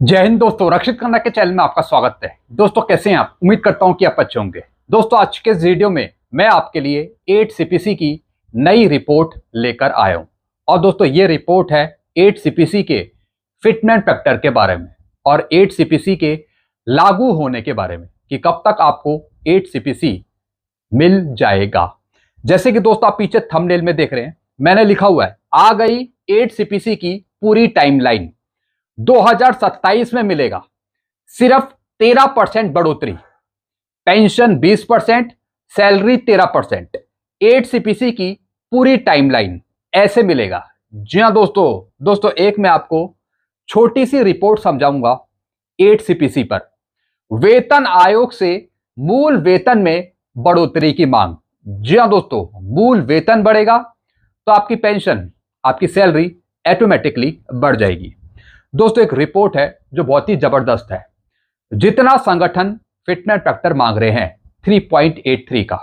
जय हिंद दोस्तों, रक्षित खन्ना के चैनल में आपका स्वागत है। दोस्तों कैसे हैं आप? उम्मीद करता हूं कि आप अच्छे होंगे। दोस्तों आज के इस वीडियो में मैं आपके लिए 8 सीपीसी की नई रिपोर्ट लेकर आया हूं। और दोस्तों ये रिपोर्ट है 8 सीपीसी के फिटमेंट फैक्टर के बारे में और 8 सीपीसी के लागू होने के बारे में कि कब तक आपको 8 सीपीसी मिल जाएगा। जैसे कि दोस्तों आप पीछे थंबनेल में देख रहे हैं, मैंने लिखा हुआ है आ गई 8 सीपीसी की पूरी टाइमलाइन। 2027 में मिलेगा सिर्फ 13% बढ़ोतरी, पेंशन 20%, सैलरी 13%, 8 सीपीसी की पूरी टाइमलाइन ऐसे मिलेगा। जी हां दोस्तों एक मैं आपको छोटी सी रिपोर्ट समझाऊंगा 8 सीपीसी पर। वेतन आयोग से मूल वेतन में बढ़ोतरी की मांग। जी हां दोस्तों, मूल वेतन बढ़ेगा तो आपकी पेंशन, आपकी सैलरी ऑटोमेटिकली बढ़ जाएगी। दोस्तों एक रिपोर्ट है जो बहुत ही जबरदस्त है। जितना संगठन फिटमेंट फैक्टर मांग रहे हैं 3.83 का,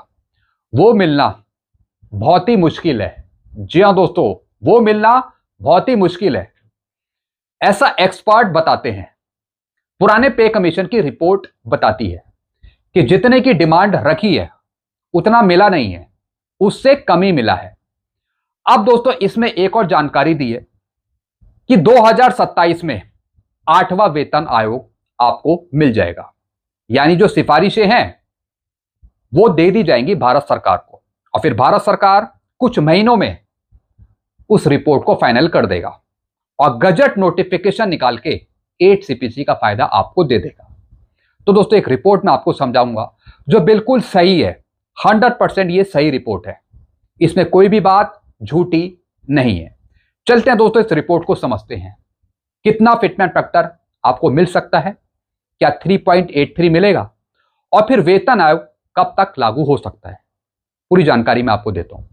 वो मिलना बहुत ही मुश्किल है। जी हां दोस्तों, वो मिलना बहुत ही मुश्किल है, ऐसा एक्सपर्ट बताते हैं। पुराने पे कमीशन की रिपोर्ट बताती है कि जितने की डिमांड रखी है उतना मिला नहीं है, उससे कम ही मिला है। अब दोस्तों इसमें एक और जानकारी दी है कि 2027 में 8वां वेतन आयोग आपको मिल जाएगा। यानी जो सिफारिशें हैं वो दे दी जाएंगी भारत सरकार को और फिर भारत सरकार कुछ महीनों में उस रिपोर्ट को फाइनल कर देगा और गजट नोटिफिकेशन निकाल के 8 सीपीसी का फायदा आपको दे देगा। तो दोस्तों एक रिपोर्ट में आपको समझाऊंगा जो बिल्कुल सही है, 100% ये सही रिपोर्ट है, इसमें कोई भी बात झूठी नहीं है। चलते हैं दोस्तों इस रिपोर्ट को समझते हैं। कितना फिटमेंट फैक्टर आपको मिल सकता है, क्या 3.83 मिलेगा और फिर वेतन आयोग कब तक लागू हो सकता है, पूरी जानकारी मैं आपको देता हूं।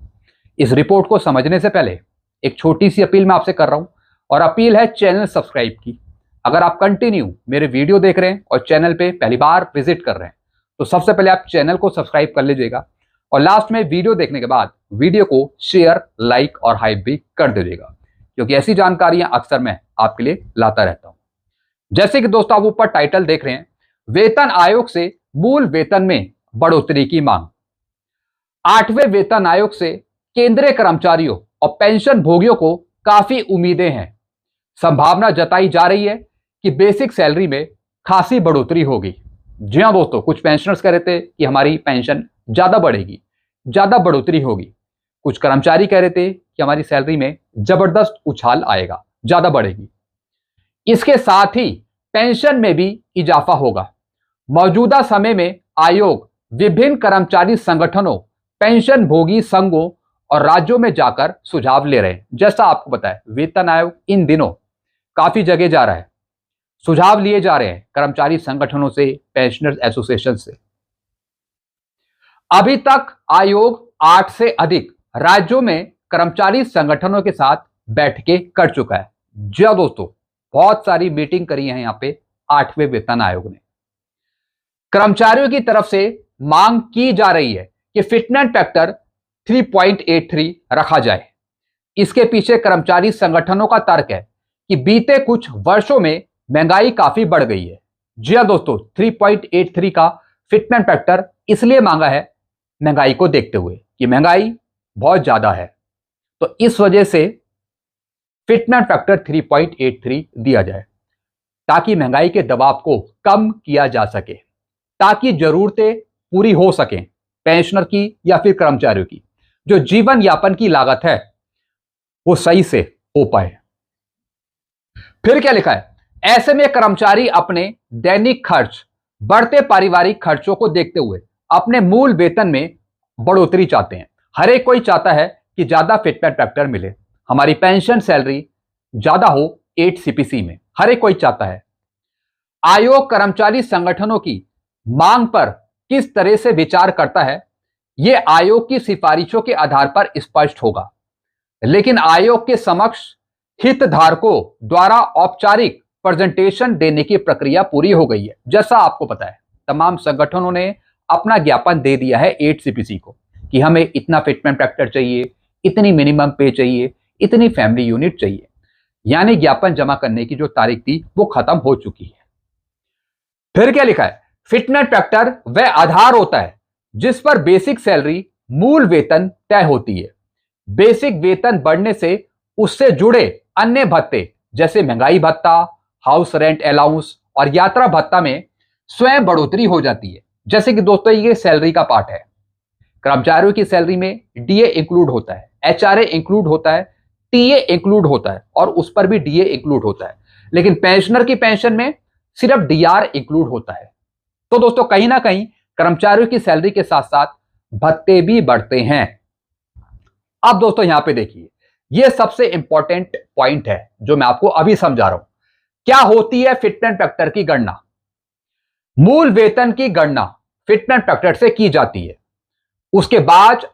इस रिपोर्ट को समझने से पहले एक छोटी सी अपील मैं आपसे कर रहा हूं और अपील है चैनल सब्सक्राइब की। अगर आप कंटिन्यू मेरे वीडियो देख रहे हैं और चैनल पे पहली बार विजिट कर रहे हैं तो सबसे पहले आप चैनल को सब्सक्राइब कर लीजिएगा और लास्ट में वीडियो देखने के बाद वीडियो को शेयर, लाइक और हाइप भी कर दीजिएगा, क्योंकि ऐसी जानकारियां अक्सर मैं आपके लिए लाता रहता हूं। जैसे कि दोस्तों आप ऊपर टाइटल देख रहे हैं, वेतन आयोग से मूल वेतन में बढ़ोतरी की मांग। 8वें वेतन आयोग से केंद्रीय कर्मचारियों और पेंशन भोगियों को काफी उम्मीदें हैं। संभावना जताई जा रही है कि बेसिक सैलरी में खासी बढ़ोतरी होगी। जी हां दोस्तों, कुछ पेंशनर्स कह रहे थे कि हमारी पेंशन ज्यादा बढ़ेगी, ज्यादा बढ़ोतरी होगी। कुछ कर्मचारी कह रहे थे कि हमारी सैलरी में जबरदस्त उछाल आएगा, ज्यादा बढ़ेगी। इसके साथ ही पेंशन में भी इजाफा होगा। मौजूदा समय में आयोग विभिन्न कर्मचारी संगठनों, पेंशन भोगी संघों और राज्यों में जाकर सुझाव ले रहे हैं। जैसा आपको बताया, वेतन आयोग इन दिनों काफी जगह जा रहा है, सुझाव लिए जा रहे हैं कर्मचारी संगठनों से, पेंशनर्स एसोसिएशन से। अभी तक आयोग 8 से अधिक राज्यों में कर्मचारी संगठनों के साथ बैठकें कर चुका है। जी हां दोस्तों, बहुत सारी मीटिंग करी है यहां पे 8वें वेतन आयोग ने। कर्मचारियों की तरफ से मांग की जा रही है कि फिटमेंट फैक्टर 3.83 रखा जाए। इसके पीछे कर्मचारी संगठनों का तर्क है कि बीते कुछ वर्षों में महंगाई काफी बढ़ गई है। जी हां दोस्तों, 3.83 का फिटमेंट फैक्टर इसलिए मांगा है महंगाई को देखते हुए कि महंगाई बहुत ज्यादा है, तो इस वजह से फिटमेंट फैक्टर 3.83 दिया जाए ताकि महंगाई के दबाव को कम किया जा सके, ताकि जरूरतें पूरी हो सकें पेंशनर की या फिर कर्मचारियों की। जो जीवन यापन की लागत है वो सही से हो पाए। फिर क्या लिखा है, ऐसे में कर्मचारी अपने दैनिक खर्च, बढ़ते पारिवारिक खर्चों को देखते हुए अपने मूल वेतन में बढ़ोतरी चाहते हैं। हर एक कोई चाहता है कि ज्यादा फिटमेंट फैक्टर मिले, हमारी पेंशन सैलरी ज्यादा हो 8 सीपीसी में, हर एक कोई चाहता है। आयोग कर्मचारी संगठनों की मांग पर किस तरह से विचार करता है यह आयोग की सिफारिशों के आधार पर स्पष्ट होगा, लेकिन आयोग के समक्ष हितधारकों द्वारा औपचारिक प्रेजेंटेशन देने की प्रक्रिया पूरी हो गई है। जैसा आपको पता है, तमाम संगठनों ने अपना ज्ञापन दे दिया है 8 सीपीसी को कि हमें इतना फिटमेंट फैक्टर चाहिए, इतनी मिनिमम पे चाहिए, इतनी फैमिली यूनिट चाहिए। यानी ज्ञापन जमा करने की जो तारीख थी वो खत्म हो चुकी है। फिर क्या लिखा है, फिटनेस फैक्टर वह आधार होता है जिस पर बेसिक सैलरी मूल वेतन तय होती है। बेसिक वेतन बढ़ने से उससे जुड़े अन्य भत्ते जैसे महंगाई भत्ता, हाउस रेंट अलाउंस और यात्रा भत्ता में स्वयं बढ़ोतरी हो जाती है। जैसे कि दोस्तों ये सैलरी का पार्ट है, कर्मचारियों की सैलरी में डीए इंक्लूड होता है, एचआरए इंक्लूड होता है, टीए इंक्लूड होता है और उस पर भी डीए इंक्लूड होता है, लेकिन पेंशनर की पेंशन में सिर्फ डीआर इंक्लूड होता है। तो दोस्तों कहीं ना कहीं कर्मचारियों की सैलरी के साथ साथ भत्ते भी बढ़ते हैं। अब दोस्तों यहां पे देखिए, यह सबसे इंपॉर्टेंट पॉइंट है जो मैं आपको अभी समझा रहा हूं। क्या होती है फिटनेस फैक्टर की गणना? मूल वेतन की गणना फिटनेस फैक्टर से की जाती है। उसके बाद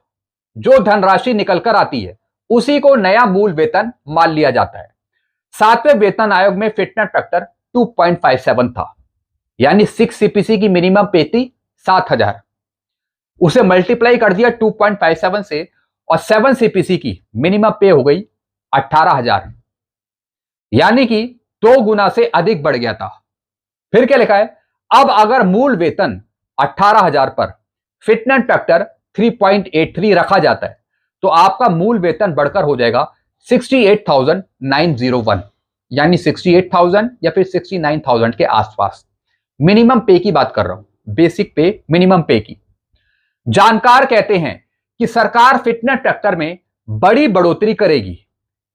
जो धनराशि निकलकर आती है उसी को नया मूल वेतन मान लिया जाता है। सातवें वेतन आयोग में फिटनेस फैक्टर 2.57 था, यानी 6 सीपीसी की मिनिमम पे थी 7,000, उसे मल्टीप्लाई कर दिया 2.57 से और 7 सीपीसी की मिनिमम पे हो गई 18,000, यानी कि 2 गुना से अधिक बढ़ गया था। फिर क्या लिखा है, अब अगर मूल वेतन 18,000 पर फिटनेस फैक्टर 3.83 रखा जाता है तो आपका मूल वेतन बढ़कर हो जाएगा 68,901, यानी 68,000 या फिर 69,000 के आसपास। मिनिमम पे की बात कर रहा हूं, बेसिक पे मिनिमम पे की। जानकार कहते हैं कि सरकार फिटनेस फैक्टर में बड़ी बढ़ोतरी करेगी,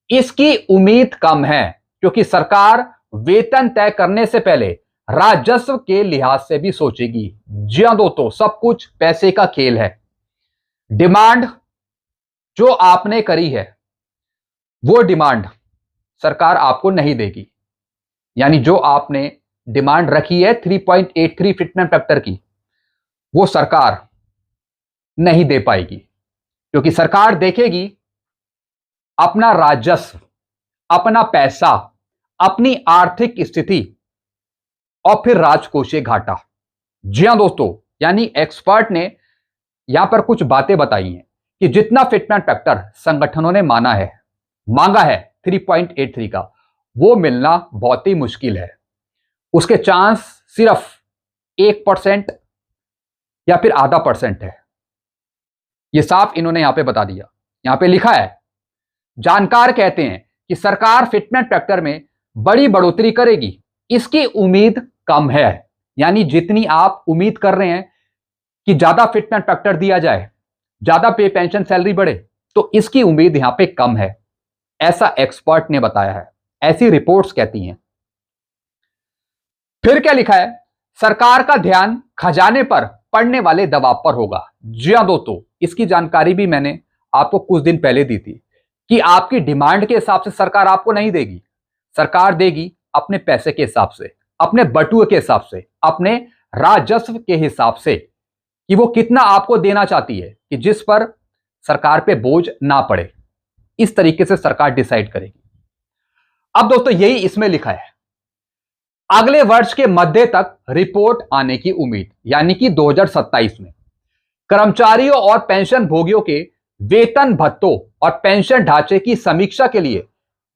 इसकी उम्मीद कम है क्योंकि सरकार वेतन तय करने से पहले राजस्व के लिहाज से भी सोचेगी। जी हां दोस्तों, सब कुछ पैसे का खेल है। डिमांड जो आपने करी है वो डिमांड सरकार आपको नहीं देगी, यानी जो आपने डिमांड रखी है 3.83 फिटनेस फैक्टर की वो सरकार नहीं दे पाएगी, क्योंकि सरकार देखेगी अपना राजस्व, अपना पैसा, अपनी आर्थिक स्थिति और फिर राजकोषीय घाटा। जी हां दोस्तों, यानी एक्सपर्ट ने यहां पर कुछ बातें बताई हैं कि जितना फिटनेस फैक्टर संगठनों ने मांगा है 3.83 का, वो मिलना बहुत ही मुश्किल है। उसके चांस सिर्फ 1% या फिर आधा % है। ये साफ इन्होंने यहां पे बता दिया। यहां पे लिखा है, जानकार कहते हैं कि सरकार फिटनेस फैक्टर में बड़ी बढ़ोतरी करेगी, इसकी उम्मीद कम है। यानी जितनी आप उम्मीद कर रहे हैं कि ज्यादा फिटनेस फैक्टर दिया जाए, ज्यादा पे पेंशन सैलरी बढ़े, तो इसकी उम्मीद यहां पे कम है, ऐसा एक्सपर्ट ने बताया है, ऐसी रिपोर्ट्स कहती हैं। फिर क्या लिखा है, सरकार का ध्यान खजाने पर पड़ने वाले दबाव पर होगा। जी हां दोस्तों, इसकी जानकारी भी मैंने आपको कुछ दिन पहले दी थी कि आपकी डिमांड के हिसाब से सरकार आपको नहीं देगी, सरकार देगी अपने पैसे के हिसाब से, अपने बटुए के हिसाब से, अपने राजस्व के हिसाब से कि वो कितना आपको देना चाहती है कि जिस पर सरकार पे बोझ ना पड़े। इस तरीके से सरकार डिसाइड करेगी। अब दोस्तों यही इसमें लिखा है, अगले वर्ष के मध्य तक रिपोर्ट आने की उम्मीद, यानी कि 2027 में कर्मचारियों और पेंशन भोगियों के वेतन भत्तों और पेंशन ढांचे की समीक्षा के लिए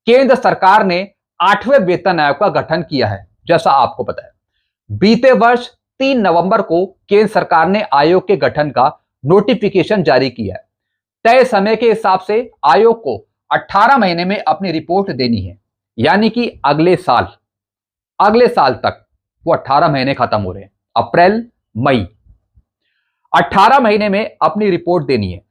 केंद्र सरकार ने 8वें वेतन आयोग का गठन किया है। जैसा आपको पता है, बीते वर्ष 3 नवंबर को केंद्र सरकार ने आयोग के गठन का नोटिफिकेशन जारी किया है। तय समय के हिसाब से आयोग को 18 महीने में अपनी रिपोर्ट देनी है, यानी कि अगले साल तक वो 18 महीने खत्म हो रहे हैं, अप्रैल मई, 18 महीने में अपनी रिपोर्ट देनी है।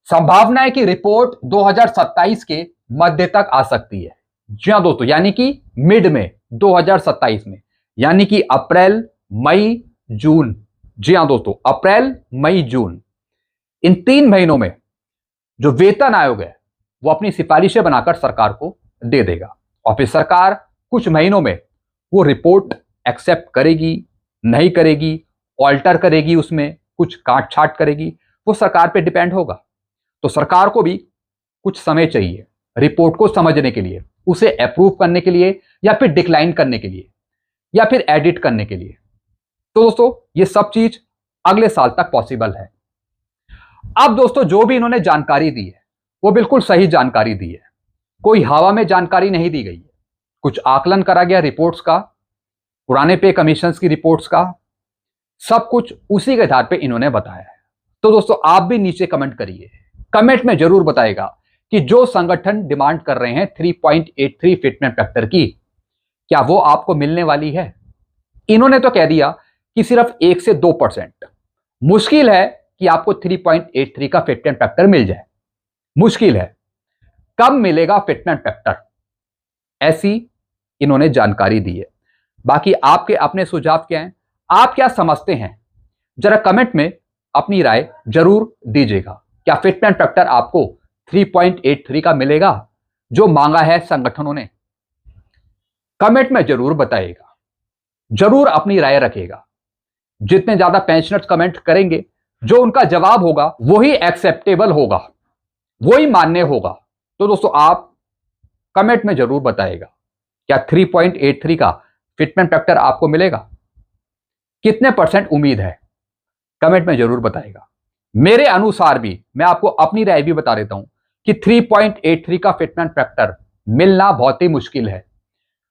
संभावना है कि रिपोर्ट 2027 के मध्य तक आ सकती है। जी हां दोस्तों, यानी कि मिड में 2027 में, यानी कि अप्रैल मई जून। जी हां दोस्तों, अप्रैल मई जून, इन 3 महीनों में जो वेतन आयोग है वो अपनी सिफारिशें बनाकर सरकार को दे देगा और फिर सरकार कुछ महीनों में वो रिपोर्ट एक्सेप्ट करेगी, नहीं करेगी, ऑल्टर करेगी, उसमें कुछ काट छाट करेगी, वो सरकार पे डिपेंड होगा। तो सरकार को भी कुछ समय चाहिए रिपोर्ट को समझने के लिए, उसे अप्रूव करने के लिए या फिर डिक्लाइन करने के लिए या फिर एडिट करने के लिए। तो दोस्तों ये सब चीज अगले साल तक पॉसिबल है। अब दोस्तों जो भी इन्होंने जानकारी दी है वो बिल्कुल सही जानकारी दी है, कोई हवा में जानकारी नहीं दी गई है। कुछ आकलन करा गया रिपोर्ट्स का, पुराने पे कमीशंस की रिपोर्ट्स का, सब कुछ उसी के आधार पे इन्होंने बताया है। तो दोस्तों आप भी नीचे कमेंट करिए, कमेंट में जरूर बताएगा कि जो संगठन डिमांड कर रहे हैं 3.83 फिटमेंट फैक्टर की, क्या वो आपको मिलने वाली है? इन्होंने तो कह दिया कि सिर्फ 1 से 2%। मुश्किल है कि आपको 3.83 का फिटमेंट फैक्टर मिल जाए, मुश्किल है। कब मिलेगा फिटमेंट फैक्टर, ऐसी इन्होंने जानकारी दी है। बाकी आपके अपने सुझाव क्या हैं, आप क्या समझते हैं, जरा कमेंट में अपनी राय जरूर दीजिएगा। क्या फिटमेंट फैक्टर आपको 3.83 का मिलेगा जो मांगा है संगठनों ने? कमेंट में जरूर बताइएगा, जरूर अपनी राय रखिएगा। जितने ज्यादा पेंशनर्स कमेंट करेंगे, जो उनका जवाब होगा वही एक्सेप्टेबल होगा, वही मान्य होगा। तो दोस्तों आप कमेंट में जरूर बताइएगा, क्या 3.83 का फिटमेंट फैक्टर आपको मिलेगा? कितने % उम्मीद है, कमेंट में जरूर बताइएगा। मेरे अनुसार भी, मैं आपको अपनी राय भी बता देता हूं कि 3.83 का फिटमेंट फैक्टर मिलना बहुत ही मुश्किल है,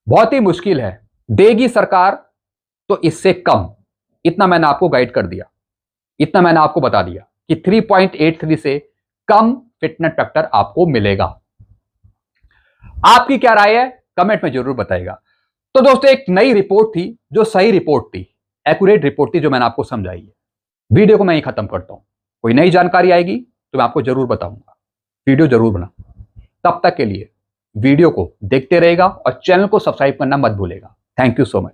बहुत ही मुश्किल है। देगी सरकार तो इससे कम, इतना मैंने आपको गाइड कर दिया, इतना मैंने आपको बता दिया कि 3.83 से कम फिटमेंट फैक्टर आपको मिलेगा। आपकी क्या राय है, कमेंट में जरूर बताइएगा। तो दोस्तों एक नई रिपोर्ट थी, जो सही रिपोर्ट थी, एक्यूरेट रिपोर्ट थी, जो मैंने आपको समझाई है। वीडियो को मैं ही खत्म करता हूं, कोई नई जानकारी आएगी तो मैं आपको जरूर बताऊंगा, वीडियो जरूर बना। तब तक के लिए वीडियो को देखते रहेगा और चैनल को सब्सक्राइब करना मत भूलेगा। Thank you so much.